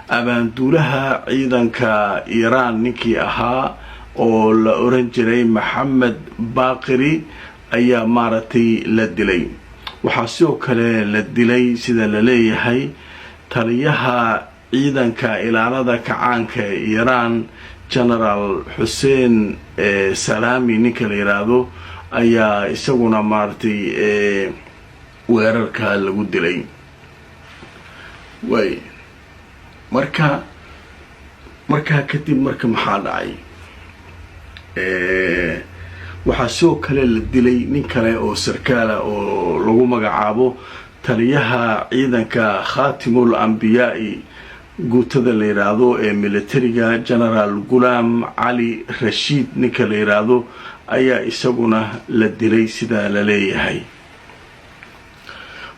abaanduulaha ciidanka iiraan ninkii ahaa oo la oran jiray maxamed baaqiri ayaa maaragtay la dilay. waxaa sidoo kale la dilay sida la leeyahay taliyaha ciidanka ilaalada kacaanka ee iiraan generaal xuseen salaami ninka la yiraahdo ayaa isaguna maaragtay weerarka lagu dilay. way marka kadib marka maxaa dhacay? waxaa sidoo kale la dilay nin kale oo sarkaala oo lagu magacaabo taliyaha ciidanka khaatimul anbiyaai guutada la yiraahdo ee militariga generaal gulaam cali rashiid ninka la yiraahdo ayaa isaguna la dilay sida la leeyahay.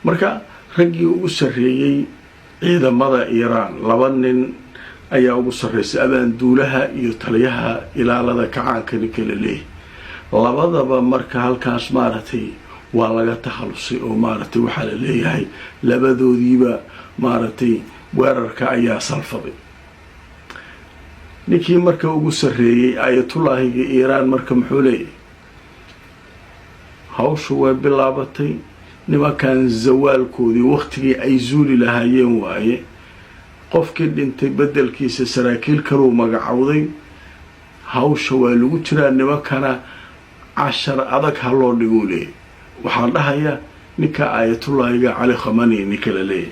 marka raggii ugu sarreeyay ciidamada iiraan 2 nin ayaa ugu sarreysay abaanduulaha iyo taliyaha ilaalada kacaanka ninka la leeyahay. labadaba marka halkaas maaragtay waa laga takhalusay oo maaragtay waxaa la leeyahay labadoodiiba maaragtay weerarka ayaa salfaday. ninkii marka ugu sarreeyay ayatullaahiga iiraan marka muxuu leeyahay hawshu way bilaabatay, nimankan zawaalkoodii waqtigii ay zuuli lahaayeen waaye, qofkii dhintay bedelkiisa saraakiil kaluu magacowday, hawsha waa lagu jiraa, nimankana cashar adag ha loo dhiguu leeyahay. waxaan dhahayaa ninka ayatullaahiga cali khamani ninka la leeyahay